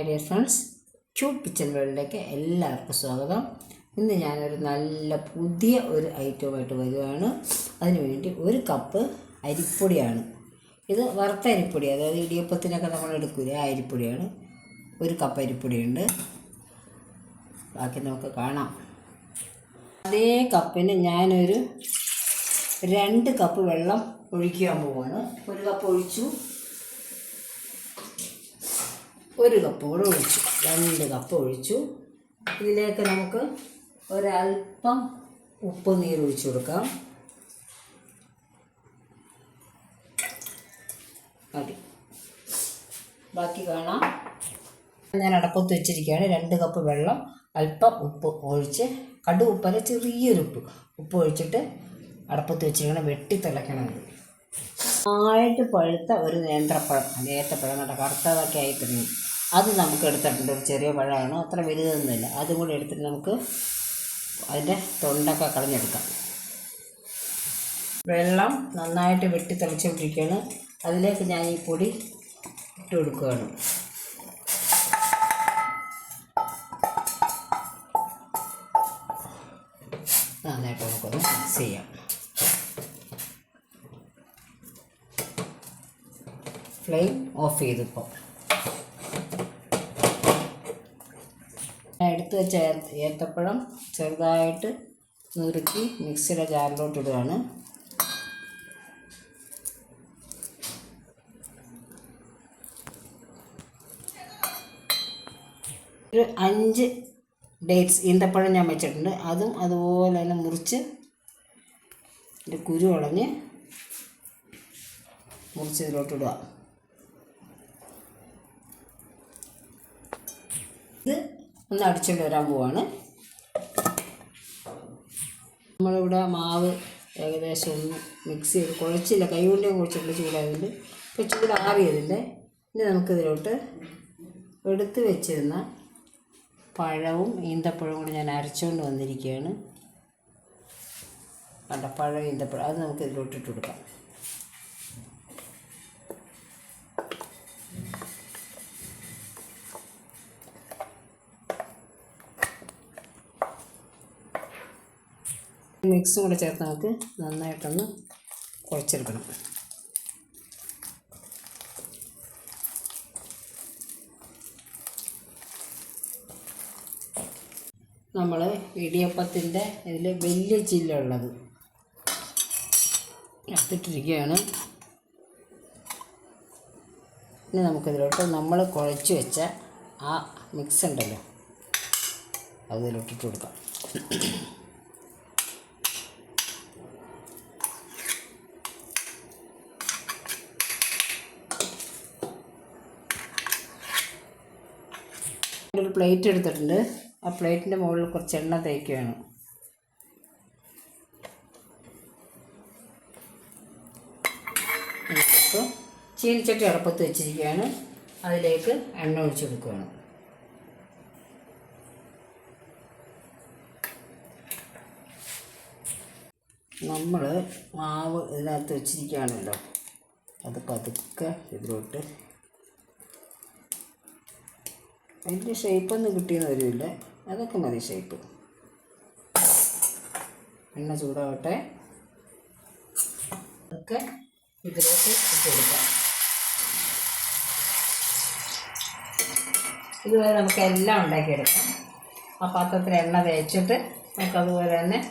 Dear friends, cute kitchen വേൾഡിലേക്ക് എല്ലാവർക്കും സ്വാഗതം. ഇന്ന് ഞാനൊരു നല്ല പുതിയ ഒരു ഐറ്റമായിട്ട് വരുവാണ്. അതിനുവേണ്ടി 1 കപ്പ് അരിപ്പൊടിയാണ്. ഇത് വറുത്ത അരിപ്പൊടി, അതായത് ഇടിയപ്പത്തിനൊക്കെ നമ്മൾ എടുക്കൂലേ, ആ അരിപ്പൊടിയാണ്. 1 കപ്പ് അരിപ്പൊടിയുണ്ട്. ബാക്കി നമുക്ക് കാണാം. അതേ കപ്പിന് ഞാനൊരു 2 കപ്പ് വെള്ളം ഒഴിക്കാൻ പോവാണ്. 1 കപ്പ് ഒഴിച്ചു, 1 കപ്പ് കൂടെ ഒഴിച്ചു, 2 കപ്പ് ഒഴിച്ചു. ഇതിലേക്ക് നമുക്ക് ഒരല്പം ഉപ്പ് നീര് ഒഴിച്ചു കൊടുക്കാം. മതി, ബാക്കി കാണാം. ഞാൻ അടപ്പത്ത് വെച്ചിരിക്കുകയാണ്. 2 കപ്പ് വെള്ളം, അല്പം ഉപ്പ് ഒഴിച്ച്, കടു ഉപ്പല്ല, ചെറിയൊരു ഉപ്പ് ഒഴിച്ചിട്ട് അടപ്പത്ത് വെച്ചിരിക്കണം. വെട്ടി തിളയ്ക്കണം. നന്നായിട്ട് പഴുത്ത ഒരു ഏത്തപ്പഴം കേട്ടോ, കറുത്തതൊക്കെ ആയി തുടങ്ങി. അത് നമുക്ക് എടുത്തിട്ടുണ്ട്. ഒരു ചെറിയ പഴമാണ്, അത്ര വലുതൊന്നുമില്ല. അതും കൂടി എടുത്തിട്ട് നമുക്ക് അതിൻ്റെ തൊണ്ടൊക്കെ കളഞ്ഞെടുക്കാം. വെള്ളം നന്നായിട്ട് വെട്ടി തിളച്ചുകൊണ്ടിരിക്കുകയാണ്. അതിലേക്ക് ഞാൻ ഈ പൊടി ഇട്ട് കൊടുക്കുകയാണ്. നന്നായിട്ട് നമുക്കൊന്ന് മിക്സ് ചെയ്യാം. ഫ്ലെയിം ഓഫ് ചെയ്തിപ്പോൾ എടുത്ത് വെച്ച ഏത്തപ്പഴം ചെറുതായിട്ട് നുറുക്കി മിക്സിയുടെ ജാറിലോട്ട് ഇടുകയാണ്. ഒരു 5 ഡേറ്റ്സ് ഈന്തപ്പഴം ഞാൻ വെച്ചിട്ടുണ്ട്. അതും അതുപോലെ തന്നെ മുറിച്ച് ഇതിൻ്റെ കുരു കളഞ്ഞ് മുറിച്ച് ഇതിലോട്ട് ഇടുക. ഇത് ഒന്ന് അടിച്ചുകൊണ്ട് വരാൻ പോവാണ്. നമ്മളിവിടെ മാവ് ഏകദേശം ഒന്ന് മിക്സ് ചെയ്ത് കുഴച്ചില്ല, കൈ കൊണ്ടേ കുഴച്ചിട്ട് ചൂടായതുകൊണ്ട്. ഇപ്പോൾ ചൂടാറിയതിൻ്റെ ഇനി നമുക്കിതിലോട്ട് എടുത്ത് വെച്ചിരുന്ന പഴവും ഈന്തപ്പഴവും കൂടി ഞാൻ അരച്ചുകൊണ്ട് വന്നിരിക്കുകയാണ്. കണ്ട, പഴം ഈന്തപ്പഴം അത് നമുക്ക് ഇതിലോട്ട് ഇട്ട് കൊടുക്കാം. മിക്സും കൂടെ ചേർത്ത് നമുക്ക് നന്നായിട്ടൊന്ന് കുഴച്ചെടുക്കണം. നമ്മൾ ഇടിയപ്പത്തിൻ്റെ ഇതിൽ വലിയ ചില്ലുള്ളത് എടുത്തിട്ടിരിക്കുകയാണ്. ഇനി നമുക്കിതിലോട്ട് നമ്മൾ കുഴച്ച് വെച്ച ആ മിക്സ് ഉണ്ടല്ലോ, അതിലോട്ടിട്ട് കൊടുക്കാം. ഒരു പ്ലേറ്റ് എടുത്തിട്ടുണ്ട്. ആ പ്ലേറ്റിൻ്റെ മുകളിൽ കുറച്ച് എണ്ണ തേക്കുകയാണ്. നമുക്ക് ചീനിച്ചട്ടി അടുപ്പത്ത് വെച്ചിരിക്കുകയാണ്. അതിലേക്ക് എണ്ണ ഒഴിച്ച് കൊടുക്കുകയാണ്. നമ്മൾ മാവ് ഇതിനകത്ത് വെച്ചിരിക്കുകയാണല്ലോ, അത് പതുക്കെ ഇതിലോട്ട്, അതിൻ്റെ ഷേപ്പൊന്നും കിട്ടിയെന്ന് വരില്ല, അതൊക്കെ മതി ഷേപ്പ്. എണ്ണ ചൂടാവട്ടെ, അതൊക്കെ ഇതിലോട്ട് ഇട്ട് കൊടുക്കാം. ഇതുപോലെ നമുക്ക് എല്ലാം ഉണ്ടാക്കിയെടുക്കാം. ആ പാത്രത്തിൽ എണ്ണ തേച്ചിട്ട് നമുക്കതുപോലെ തന്നെ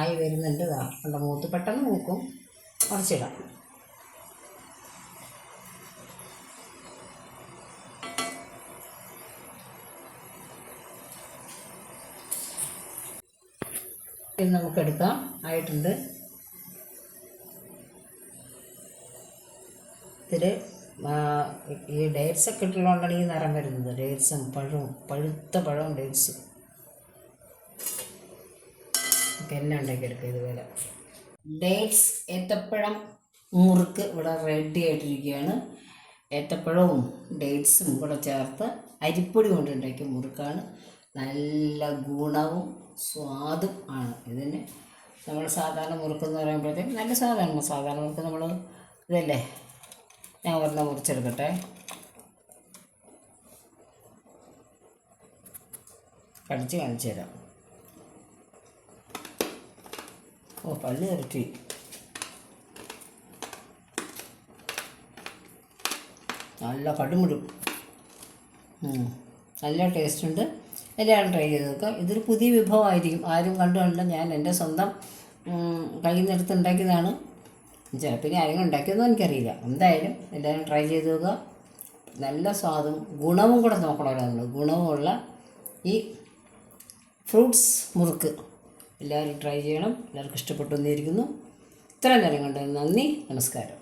ആയി വരുന്നുണ്ട്. കണ്ട, മൂത്ത് പെട്ടെന്ന് മൂക്കും. കുറച്ചിടാം. ഇത് നമുക്കെടുക്കാം. ആയിട്ടുണ്ട്. ഇതിൽ ഈ ഡേറ്റ്സൊക്കെ ഇട്ടുള്ളതുകൊണ്ടാണ് ഈ നിറം വരുന്നത്. ഡേറ്റ്സും പഴവും, പഴുത്ത പഴവും ഡേറ്റ്സും ഒക്കെ എല്ലാം ഉണ്ടാക്കിയെടുക്കുക. ഇതുപോലെ ഡേറ്റ്സ് ഏത്തപ്പഴം മുറുക്ക് ഇവിടെ റെഡി ആയിട്ടിരിക്കുകയാണ്. ഏത്തപ്പഴവും ഡേറ്റ്സും കൂടെ ചേർത്ത് അരിപ്പൊടി കൊണ്ടുണ്ടാക്കിയ മുറുക്കാണ്. നല്ല ഗുണവും സ്വാദും ആണ് ഇതിന്. നമ്മൾ സാധാരണ മുറുക്കെന്ന് പറയുമ്പോഴത്തേക്കും നല്ല സാധാരണ മുറുക്ക് നമ്മൾ ഇതല്ലേ, ഞാൻ ഒരെണ്ണം മുറിച്ചെടുക്കട്ടെ. കടിച്ച് കാണിച്ചു തരാം. ഓ, പല്ല് ഇരട്ടി. നല്ല കടുമുടും. നല്ല ടേസ്റ്റ് ഉണ്ട്. എല്ലാവരും ട്രൈ ചെയ്ത് നോക്കുക. ഇതൊരു പുതിയ വിഭവമായിരിക്കും, ആരും കണ്ടുകൊണ്ടില്ല. ഞാൻ എൻ്റെ സ്വന്തം കയ്യിൽ നിന്ന് എടുത്ത് ഉണ്ടാക്കിയതാണ്. ചിലപ്പോൾ ഇനി ആരെങ്കിലും ഉണ്ടാക്കിയതെന്ന് എനിക്കറിയില്ല. എന്തായാലും എല്ലാവരും ട്രൈ ചെയ്ത് നോക്കുക. നല്ല സ്വാദും ഗുണവും കൂടെ നോക്കണമല്ലോ നമ്മൾ. ഗുണവുമുള്ള ഈ ഫ്രൂട്ട്സ് മുറുക്ക് എല്ലാവരും ട്രൈ ചെയ്യണം. എല്ലാവർക്കും ഇഷ്ടപ്പെട്ടു എന്നിരിക്കുന്നു. ഇത്രയും നേരം കണ്ടതിന് നന്ദി. നമസ്കാരം.